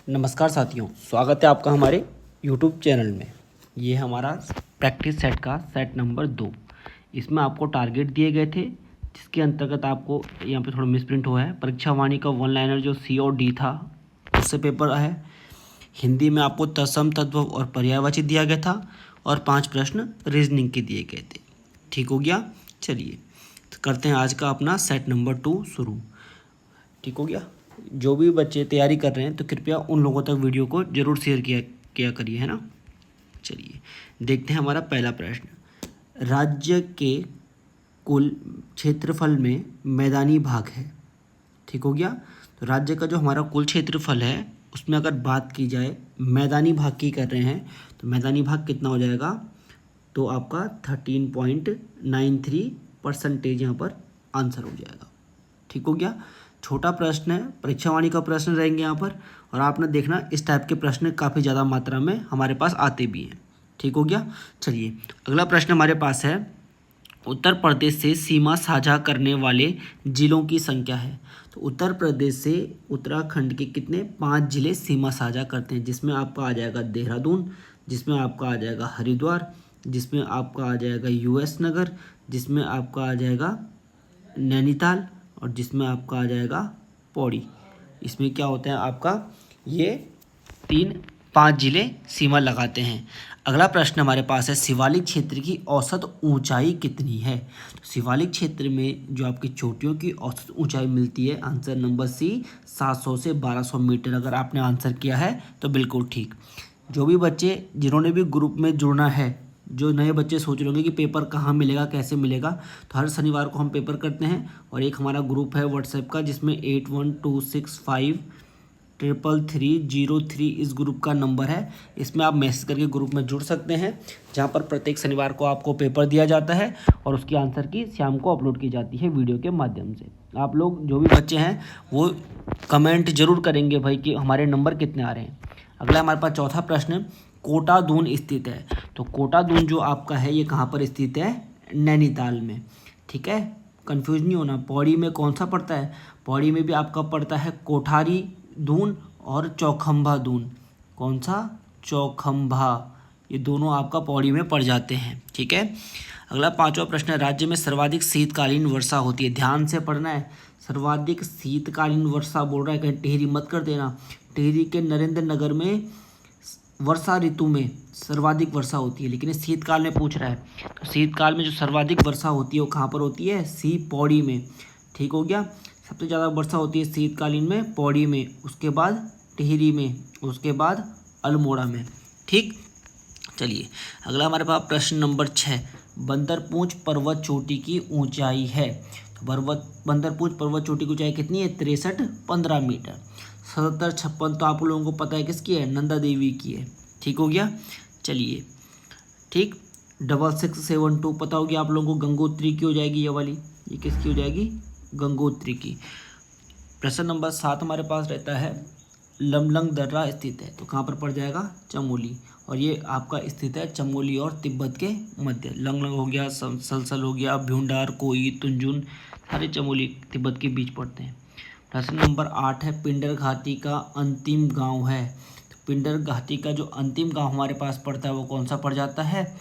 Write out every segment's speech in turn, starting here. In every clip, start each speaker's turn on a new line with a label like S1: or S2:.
S1: नमस्कार साथियों, स्वागत है आपका हमारे YouTube चैनल में। ये हमारा प्रैक्टिस सेट का सेट नंबर 2। इसमें आपको टारगेट दिए गए थे, जिसके अंतर्गत आपको यहाँ पे थोड़ा मिसप्रिंट हुआ है। परीक्षा वाणी का वन लाइनर जो सी और डी था, उससे पेपर है। हिंदी में आपको तत्सम, तद्भव और पर्यायवाची दिया गया था और 5 प्रश्न रीजनिंग के दिए गए थे। ठीक हो गया। चलिए तो करते हैं आज का अपना सेट नंबर 2 शुरू। ठीक हो गया। जो भी बच्चे तैयारी कर रहे हैं तो कृपया उन लोगों तक वीडियो को जरूर शेयर किया करिए, है ना। चलिए देखते हैं हमारा पहला प्रश्न। राज्य के कुल क्षेत्रफल में मैदानी भाग है। ठीक हो गया। तो राज्य का जो हमारा कुल क्षेत्रफल है उसमें अगर बात की जाए मैदानी भाग की कर रहे हैं तो मैदानी भाग कितना हो जाएगा, तो आपका 13.93% यहाँ पर आंसर हो जाएगा। ठीक हो गया। छोटा प्रश्न है, परीक्षा वाणी का प्रश्न रहेंगे यहाँ पर, और आपने देखना इस टाइप के प्रश्न काफ़ी ज़्यादा मात्रा में हमारे पास आते भी हैं। ठीक हो गया। चलिए अगला प्रश्न हमारे पास है, उत्तर प्रदेश से सीमा साझा करने वाले जिलों की संख्या है। तो उत्तर प्रदेश से उत्तराखंड के कितने 5 जिले सीमा साझा करते हैं, जिसमें आपका आ जाएगा देहरादून, जिसमें आपका आ जाएगा हरिद्वार, जिसमें आपका आ जाएगा यूएस नगर, जिसमें आपका आ जाएगा नैनीताल और जिसमें आपका आ जाएगा पौड़ी। इसमें क्या होता है आपका, ये 5 जिले सीमा लगाते हैं। अगला प्रश्न हमारे पास है, शिवालिक क्षेत्र की औसत ऊंचाई कितनी है। तो शिवालिक क्षेत्र में जो आपकी चोटियों की औसत ऊंचाई मिलती है, आंसर नंबर सी 700 से 1200 मीटर। अगर आपने आंसर किया है तो बिल्कुल ठीक। जो भी बच्चे जिन्होंने भी ग्रुप में जुड़ना है, जो नए बच्चे सोच रहे होंगे कि पेपर कहाँ मिलेगा, कैसे मिलेगा, तो हर शनिवार को हम पेपर करते हैं और एक हमारा ग्रुप है व्हाट्सएप का जिसमें 8126533303 इस ग्रुप का नंबर है। इसमें आप मैसेज करके ग्रुप में जुड़ सकते हैं, जहाँ पर प्रत्येक शनिवार को आपको पेपर दिया जाता है और उसकी आंसर की शाम को अपलोड की जाती है वीडियो के माध्यम से। आप लोग जो भी बच्चे हैं वो कमेंट जरूर करेंगे भाई कि हमारे नंबर कितने आ रहे हैं। अगला हमारे पास चौथा प्रश्न, कोटा दून स्थित है। तो कोटा दून जो आपका है ये कहाँ पर स्थित है, नैनीताल में। ठीक है, कंफ्यूज नहीं होना। पौड़ी में कौन सा पड़ता है, पौड़ी में भी आपका पड़ता है कोठारी दून और चौखंभा दून। कौन सा, चौखंभा, ये दोनों आपका पौड़ी में पड़ जाते हैं। ठीक है। अगला पांचवा प्रश्न है, राज्य में सर्वाधिक शीतकालीन वर्षा होती है। ध्यान से पढ़ना है, सर्वाधिक शीतकालीन वर्षा बोल रहा है, कहीं टिहरी मत कर देना। टिहरी के नरेंद्र नगर में वर्षा ऋतु में सर्वाधिक वर्षा होती है, लेकिन शीतकाल में पूछ रहा है। तो शीतकाल में जो सर्वाधिक वर्षा होती है वो कहाँ पर होती है, सी पौड़ी में। ठीक हो गया। सबसे ज़्यादा वर्षा होती है शीतकालीन में पौड़ी में, उसके बाद टिहरी में, उसके बाद अल्मोड़ा में। ठीक। चलिए अगला हमारे पास प्रश्न नंबर 6, बंदरपूंछ पर्वत चोटी की ऊंचाई है। तो बंदरपूंछ पर्वत चोटी की ऊंचाई कितनी है, 6315 मीटर। 7756 तो आप लोगों को पता है किसकी है, नंदा देवी की है। ठीक हो गया। चलिए ठीक, 6672 पता होगी आप लोगों को, गंगोत्री की हो जाएगी ये वाली, ये किसकी हो जाएगी, गंगोत्री की। प्रश्न नंबर 7 हमारे पास रहता है, लमलंग दर्रा स्थित है। तो कहाँ पर पड़ जाएगा, चमोली, और ये आपका स्थित है चमोली और तिब्बत के मध्य। लंगलंग हो गया, सलसल हो गया, भ्यूंडार, कोई, तुंजुन, सारे चमोली तिब्बत के बीच पड़ते हैं। प्रश्न नंबर 8 है, पिंडर घाटी का अंतिम गांव है। तो पिंडर घाटी का जो अंतिम गांव हमारे पास पड़ता है वो कौन सा पड़ जाता है,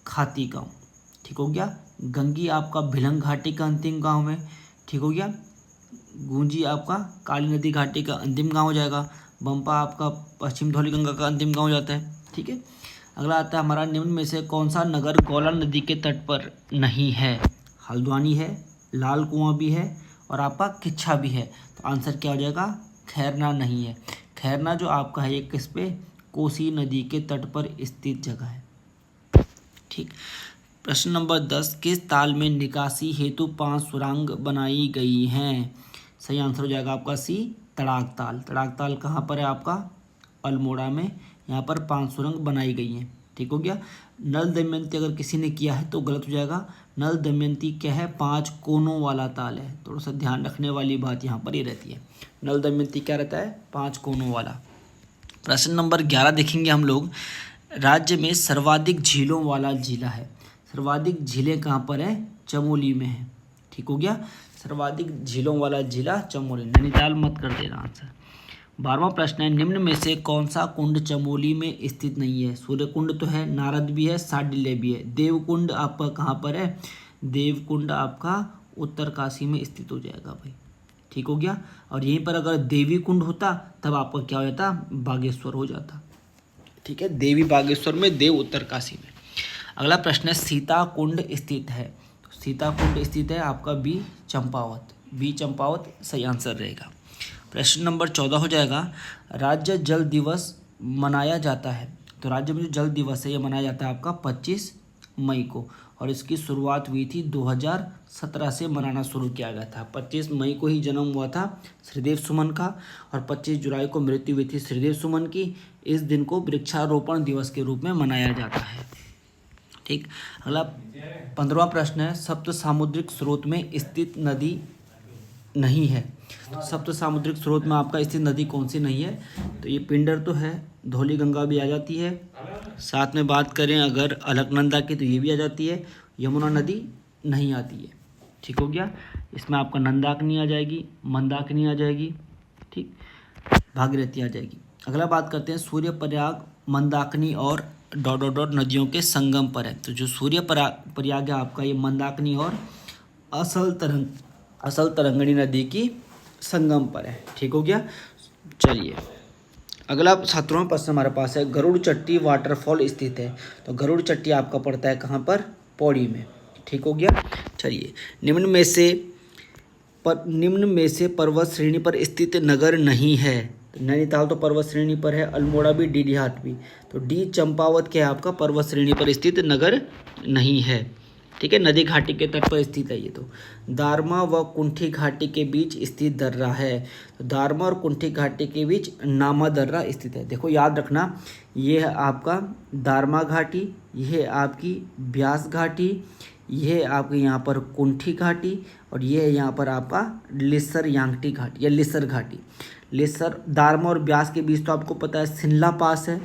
S1: खाती गांव। ठीक हो गया। गंगी आपका भिलंग घाटी का अंतिम गांव है। ठीक हो गया। गूंजी आपका काली नदी घाटी का अंतिम गांव हो जाएगा। बम्पा आपका पश्चिम धौलीगंगा का अंतिम गांव हो जाता है। ठीक है। अगला आता है हमारा, निम्न में से कौन सा नगर गौला नदी के तट पर नहीं है। हल्द्वानी है, लाल कुआं भी है और आपका किच्छा भी है। तो आंसर क्या हो जाएगा, खैरना नहीं है। खैरना जो आपका है ये किस पे, कोसी नदी के तट पर स्थित जगह है। ठीक। प्रश्न नंबर 10, किस ताल में निकासी हेतु 5 सुरंग बनाई गई हैं। सही आंसर हो जाएगा आपका सी, तड़ाक ताल। तड़ाक ताल कहाँ पर है आपका, अल्मोड़ा में। यहाँ पर 5 सुरंग बनाई गई हैं। ठीक हो गया। नल दमयंती अगर किसी ने किया है तो गलत हो जाएगा। नल दमयंती क्या है, 5 कोनों वाला ताल है। थोड़ा सा ध्यान रखने वाली बात यहाँ पर ये रहती है, नल दमयंती क्या रहता है, 5 कोनों वाला। प्रश्न नंबर 11 देखेंगे हम लोग, राज्य में सर्वाधिक झीलों वाला जिला है। सर्वाधिक झीलें कहाँ पर है, चमोली में है। ठीक हो गया। सर्वाधिक झीलों वाला जिला चमोली, नैनीताल मत कर देना आंसर। 12वां प्रश्न है, निम्न में से कौन सा कुंड चमोली में स्थित नहीं है? सूर्य कुंड तो है, नारद भी है, शांडिल्य भी है। देव कुंड आपका कहाँ पर है? देव कुंड आपका उत्तरकाशी में स्थित हो जाएगा भाई, ठीक हो गया। और यहीं पर अगर देवी कुंड होता तब आपका क्या हो जाता? बागेश्वर हो जाता, ठीक है। देवी बागेश्वर में, देव उत्तरकाशी में। अगला प्रश्न है, सीता कुंड स्थित है? तो सीता कुंड स्थित है आपका बी चंपावत, बी चंपावत सही आंसर रहेगा। प्रश्न नंबर 14 हो जाएगा, राज्य जल दिवस मनाया जाता है? तो राज्य में जो जल दिवस है ये मनाया जाता है आपका 25 मई को, और इसकी शुरुआत हुई थी 2017 से मनाना शुरू किया गया था। 25 मई को ही जन्म हुआ था श्रीदेव सुमन का, और 25 जुलाई को मृत्यु हुई थी श्रीदेव सुमन की। इस दिन को वृक्षारोपण दिवस के रूप में मनाया जाता है, ठीक। अगला 15वां प्रश्न है, सप्त सामुद्रिक स्रोत में स्थित नदी नहीं है? सप्त सामुद्रिक स्रोत में आपका स्थित नदी कौन सी नहीं है? तो ये पिंडर तो है, धौली गंगा भी आ जाती है, साथ में बात करें अगर अलकनंदा की तो ये भी आ जाती है, यमुना नदी नहीं आती है, ठीक हो गया। इसमें आपका नंदाकिनी आ जाएगी, मंदाकिनी आ जाएगी, ठीक, भागीरथी आ जाएगी। अगला बात करते हैं, सूर्य प्रयाग मंदाकिनी और डॉट डॉट डॉट नदियों के संगम पर है। तो जो सूर्य प्रयाग है आपका ये मंदाकिनी और असल तरंगणी नदी की संगम पर है, ठीक हो गया। चलिए अगला 17वां प्रश्न हमारे पास है, गरुड़ चट्टी वाटरफॉल स्थित है? तो गरुड़ चट्टी आपका पड़ता है कहाँ पर? पौड़ी में, ठीक हो गया। चलिए निम्न में से पर्वत श्रेणी पर स्थित नगर नहीं है? तो नैनीताल तो पर्वत श्रेणी पर है, अल्मोड़ा भी, डीडीहाट भी। तो डी चंपावत क्या है आपका? पर्वत श्रेणी पर स्थित नगर नहीं है, ठीक है। नदी घाटी के तट पर स्थित है ये। तो दारमा व कुंठी घाटी के बीच स्थित दर्रा है? तो दारमा और कुंठी घाटी के बीच नामा दर्रा स्थित है। देखो याद रखना, ये है आपका दारमा घाटी, यह है आपकी ब्यास घाटी, यह है आपके यहाँ पर कुंठी घाटी, और ये है यहाँ पर आपका लिस्सर यांगटी घाटी या लिस्सर घाटी। लिस्सर, दारमा और ब्यास के बीच तो आपको पता है शिमला पास है,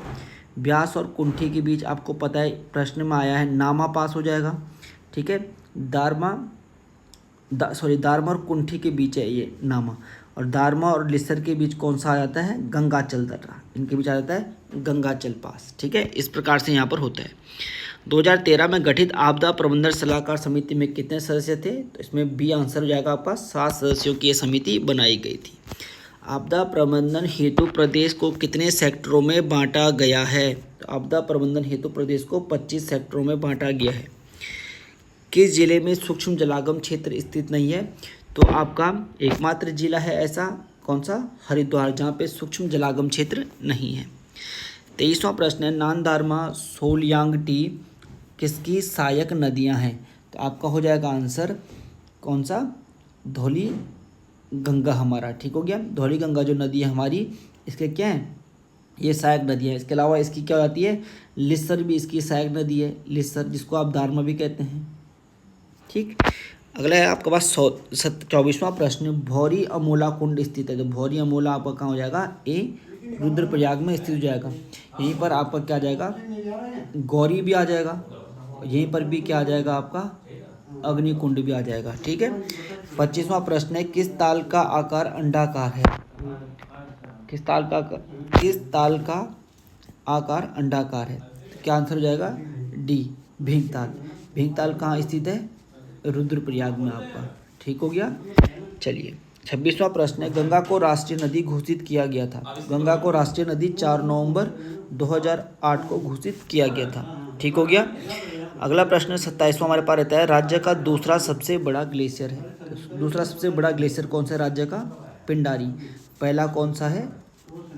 S1: ब्यास और कुंठी के बीच आपको पता है प्रश्न में आया है नामा पास हो जाएगा, ठीक है। दारमा और कुंठी के बीच है ये नामा, और दारमा और लिस्सर के बीच कौन सा आ जाता है? गंगाचल दर्रा, इनके बीच आ जाता है गंगाचल पास, ठीक है। इस प्रकार से यहाँ पर होता है। 2013 में गठित आपदा प्रबंधन सलाहकार समिति में कितने सदस्य थे? तो इसमें बी आंसर हो जाएगा आपका 7 सदस्यों की ये समिति बनाई गई थी। आपदा प्रबंधन हेतु प्रदेश को कितने सेक्टरों में बांटा गया है? तो आपदा प्रबंधन हेतु प्रदेश को 25 सेक्टरों में बांटा गया है। किस जिले में सूक्ष्म जलागम क्षेत्र स्थित नहीं है? तो आपका एकमात्र जिला है ऐसा, कौन सा? हरिद्वार, जहाँ पे सूक्ष्म जलागम क्षेत्र नहीं है। 23वां प्रश्न है, नानदारमा सोलयांगटी किसकी सहायक नदियाँ हैं? तो आपका हो जाएगा आंसर कौन सा? धौली गंगा हमारा, ठीक हो गया। धौली गंगा जो नदी है हमारी, इसके क्या है? ये सहायक नदी है। इसके अलावा इसकी क्या हो जाती है? लिस्सर भी इसकी सहायक नदी है, लिस्सर, जिसको आप दारमा भी कहते हैं, ठीक। अगला है आपके पास 24वां प्रश्न, भौरी अमोला कुंड स्थित है? तो भौरी अमोला आपका कहाँ हो जाएगा? ए रुद्रप्रयाग में स्थित हो जाएगा। यहीं पर आपका क्या आ जाएगा? गौरी भी आ जाएगा, यहीं पर भी क्या आ जाएगा आपका? अग्नि कुंड भी आ जाएगा, ठीक है। 25वां प्रश्न है, किस ताल का आकार अंडाकार है? किस ताल का आकार अंडाकार है? तो क्या आंसर हो जाएगा? डी भीमताल। भीमताल कहाँ स्थित है? रुद्रप्रयाग में आपका, ठीक हो गया। चलिए 26वां प्रश्न है, गंगा को राष्ट्रीय नदी घोषित किया गया था? गंगा को राष्ट्रीय नदी 4 नवंबर 2008 को घोषित किया गया था, ठीक हो गया। अगला प्रश्न 27वां हमारे पास रहता है, राज्य का दूसरा सबसे बड़ा ग्लेशियर है? तो दूसरा सबसे बड़ा ग्लेशियर कौन सा है राज्य का? पिंडारी। पहला कौन सा है?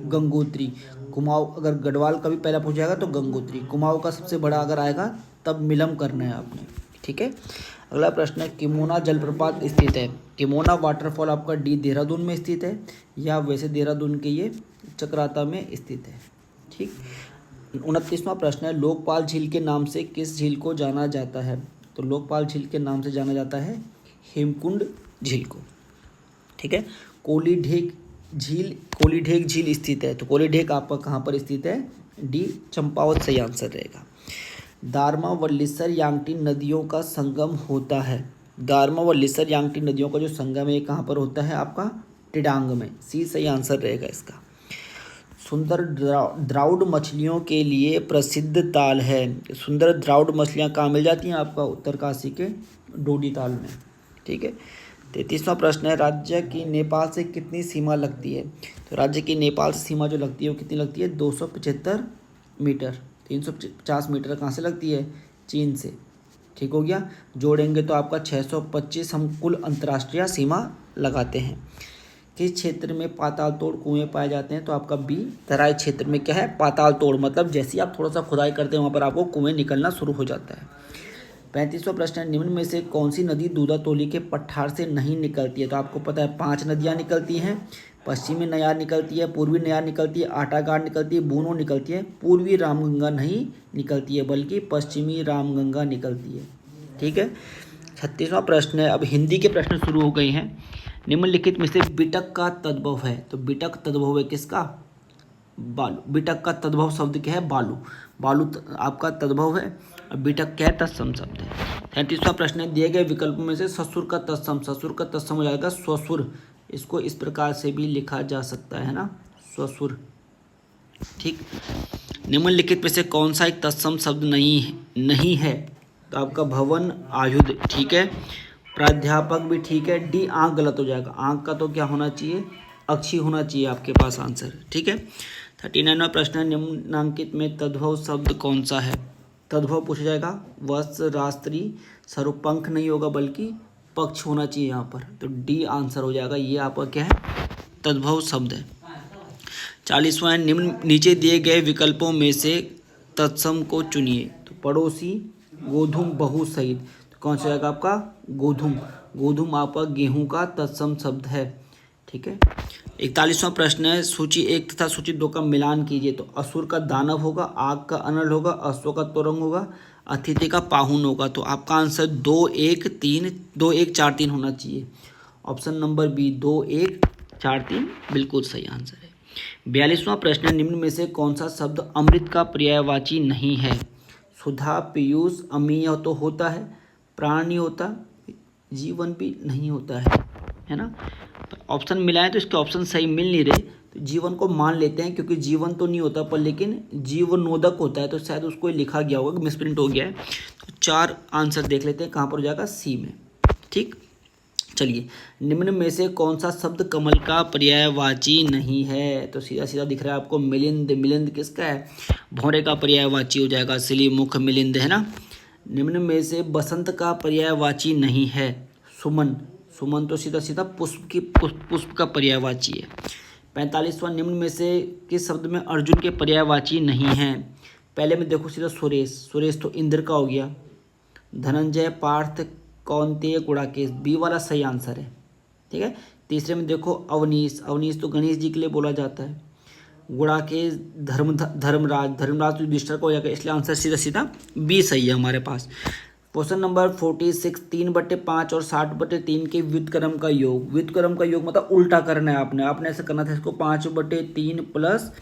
S1: गंगोत्री। कुमाऊं, अगर गढ़वाल का भी पहला पूछा जाएगा तो गंगोत्री। कुमाऊं का सबसे बड़ा अगर आएगा तब मिलम करना है आपने, ठीक है। अगला प्रश्न है, किमोना जलप्रपात स्थित है? किमोना वाटरफॉल आपका डी देहरादून में स्थित है, या वैसे देहरादून के ये चक्राता में स्थित है, ठीक। 29वां प्रश्न है, लोकपाल झील के नाम से किस झील को जाना जाता है? तो लोकपाल झील के नाम से जाना जाता है हेमकुंड झील को, ठीक है। कोलीढेक झील स्थित है? तो कोलीढेक आपका कहाँ पर स्थित है? डी चंपावत सही आंसर रहेगा। दारमा व लिस्सर यांगटी नदियों का संगम होता है? दारमा व लिस्सर यांगटी नदियों का जो संगम है कहाँ पर होता है आपका? टिडांग में, सी सही आंसर रहेगा इसका। सुंदर द्राउड मछलियों के लिए प्रसिद्ध ताल है। सुंदर द्राउड मछलियाँ कहाँ मिल जाती हैं? आपका उत्तरकाशी के डोडी ताल में। ठीक है। 33वां प्रश्न है, राज्य की नेपाल से कितनी सीमा लगती है? तो राज्य की नेपाल से सीमा जो लगती है वो कितनी लगती है? 275 मीटर। 350 मीटर कहाँ से लगती है? चीन से। ठीक हो गया। जोड़ेंगे तो आपका 625 हम कुल अंतर्राष्ट्रीय सीमा लगाते हैं। किस क्षेत्र में पाताल तोड़ कुएँ पाए जाते हैं? तो आपका बी, तराई क्षेत्र में क्या है? पाताल तोड़, मतलब जैसे ही आप थोड़ा सा खुदाई करते हैं वहाँ पर आपको कुएँ निकलना शुरू हो जाता है। 35वां प्रश्न है, निम्न में से कौन सी नदी दूधातोली के पठार से नहीं निकलती है? तो आपको पता है 5 नदियाँ निकलती हैं। पश्चिमी नयार निकलती है, पूर्वी नयार निकलती है, आटागाड़ निकलती है, बूनो निकलती है। पूर्वी रामगंगा नहीं निकलती है, बल्कि पश्चिमी रामगंगा निकलती है। ठीक है। 36वां प्रश्न है, अब हिंदी के प्रश्न शुरू हो गए हैं। निम्नलिखित में से बिटक का तद्भव है? तो बिटक तद्भव है किसका? बालू। बिटक का तद्भव शब्द क्या है? बालू। बालू आपका तद्भव है। और बिटक क्या है? तत्सम शब्द है। 37वां प्रश्न है, दिए गए विकल्पों में से ससुर का तत्सम, ससुर का तत्सम हो जाएगा स्वसुर। इसको इस प्रकार से भी लिखा जा सकता है ना, स्वसुर। ठीक। निम्नलिखित में से कौन सा एक तत्सम शब्द नहीं है? तो आपका भवन, आयुध। ठीक है। प्राध्यापक भी ठीक है। डी, आँख गलत हो जाएगा। आँख का तो क्या होना चाहिए? अक्षी होना चाहिए आपके पास आंसर। ठीक है। 39वां प्रश्न है, निम्नांकित में तद्भव शब्द कौन सा है? तद्भव पूछा जाएगा। वत्स, रास्त्री, सर्वपंख नहीं होगा बल्कि पक्ष होना चाहिए यहाँ पर। तो डी आंसर हो जाएगा। ये आपका क्या है? तद्भव शब्द है। 40वां है, निम्न नीचे दिए गए विकल्पों में से तत्सम को चुनिए। तो पड़ोसी, गोधूम, बहु सहित। तो कौन सा जाएगा आपका? गोधूम। गोधूम आपका गेहूं का तत्सम शब्द है। ठीक है। 41वां प्रश्न है, सूची 1 तथा सूची 2 का मिलान कीजिए। तो असुर का दानव होगा, आग का अनल होगा, अश्व का तोरंग होगा, अतिथि का पाहुन होगा। तो आपका आंसर 2, 1, 1, 4, 3 होना चाहिए। ऑप्शन नंबर बी, 2, 1, 4, 3 बिल्कुल सही आंसर है। 42वां प्रश्न है, निम्न में से कौन सा शब्द अमृत का पर्यायवाची नहीं है? सुधा, पीयूष, अमीय तो होता है, प्राण नहीं होता, जीवन भी नहीं होता है ना। तो ऑप्शन मिलाएं तो इसके ऑप्शन सही मिल नहीं रहे। तो जीवन को मान लेते हैं, क्योंकि जीवन तो नहीं होता पर लेकिन जीवनोदक होता है, तो शायद उसको लिखा गया होगा, मिसप्रिंट हो गया है। तो 4 आंसर देख लेते हैं कहाँ पर हो जाएगा? सी में। ठीक। चलिए, निम्न में से कौन सा शब्द कमल का पर्यायवाची नहीं है? तो सीधा सीधा दिख रहा है आपको, मिलिंद। मिलिंद किसका है? भौरे का पर्यायवाची हो जाएगा, इसलिए मुख मिलिंद है ना। निम्न में से बसंत का पर्यायवाची नहीं है? सुमन। सुमन तो सीधा सीधा पुष्प का पर्यायवाची है। 45वां, निम्न में से किस शब्द में अर्जुन के पर्यायवाची नहीं है? पहले में देखो सीधा सुरेश। सुरेश तो इंद्र का हो गया। धनंजय, पार्थ, कौंतेय, गुड़ाकेश। बी वाला सही आंसर है। ठीक है। तीसरे में देखो अवनीश। अवनीश तो गणेश जी के लिए बोला जाता है। गुड़ाकेश, धर्मराज। धर्मराज तो युधिष्ठिर का हो जाएगा, इसलिए आंसर सीधा सीधा बी सही है हमारे पास। क्वेश्चन नंबर 46, 3/5 और 60/3 के व्युत्क्रम का योग। व्युत्क्रम का योग मतलब उल्टा करना है आपने ऐसा करना था इसको, 5/3 प्लस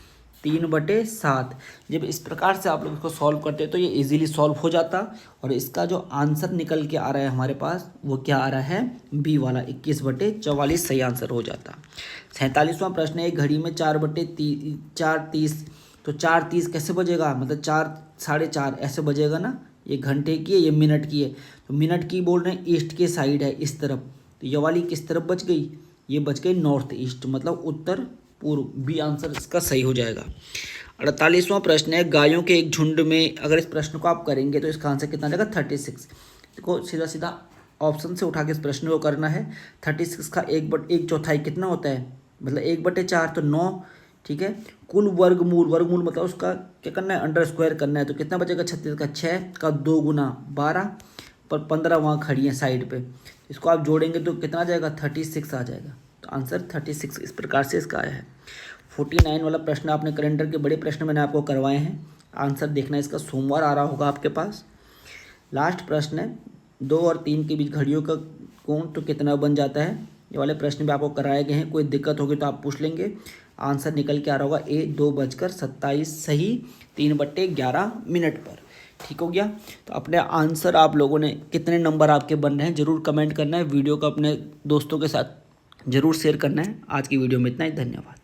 S1: 3/7। जब इस प्रकार से आप लोग इसको सॉल्व करते हैं तो ये इजीली सॉल्व हो जाता। और इसका जो आंसर निकल के आ रहा है हमारे पास वो क्या आ रहा है? बी वाला 21/44 सही आंसर हो जाता। 47वां प्रश्न है, घड़ी में 4/30। तो 4:30 कैसे बजेगा? मतलब 4, 4:30 ऐसे बजेगा ना। ये घंटे की है, ये मिनट की है। तो मिनट की बोल रहे हैं ईस्ट के साइड है, इस तरफ। तो ये वाली किस तरफ बच गई? ये बच गई नॉर्थ ईस्ट, मतलब उत्तर पूर्व। बी आंसर इसका सही हो जाएगा। 48वां प्रश्न है, गायों के एक झुंड में, अगर इस प्रश्न को आप करेंगे तो इसका आंसर कितना जाएगा? 36। देखो सीधा सीधा ऑप्शन से उठा के इस प्रश्न को करना है। 36 का 1/4 कितना होता है? मतलब 1/4 तो 9। ठीक है। कुल वर्गमूल, वर्गमूल मतलब उसका क्या करना है? अंडर स्क्वायर करना है। तो कितना बचेगा? 36 का 6 का 2 गुना 12 पर 15 वहाँ खड़ी है साइड पे। इसको आप जोड़ेंगे तो कितना आ जाएगा? 36 आ जाएगा। तो आंसर 36 इस प्रकार से इसका आया है। 49 वाला प्रश्न आपने कैलेंडर के बड़े प्रश्न मैंने आपको करवाए हैं। आंसर देखना इसका सोमवार आ रहा होगा आपके पास। लास्ट प्रश्न है, 2 और 3 के बीच घड़ियों का कोण तो कितना बन जाता है? ये वाले प्रश्न भी आपको कराए गए हैं। कोई दिक्कत होगी तो आप पूछ लेंगे। आंसर निकल के आ रहा होगा ए, 2:27 सही 3/11 मिनट पर। ठीक हो गया। तो अपने आंसर आप लोगों ने कितने नंबर आपके बन रहे हैं ज़रूर कमेंट करना है। वीडियो को अपने दोस्तों के साथ ज़रूर शेयर करना है। आज की वीडियो में इतना ही, धन्यवाद।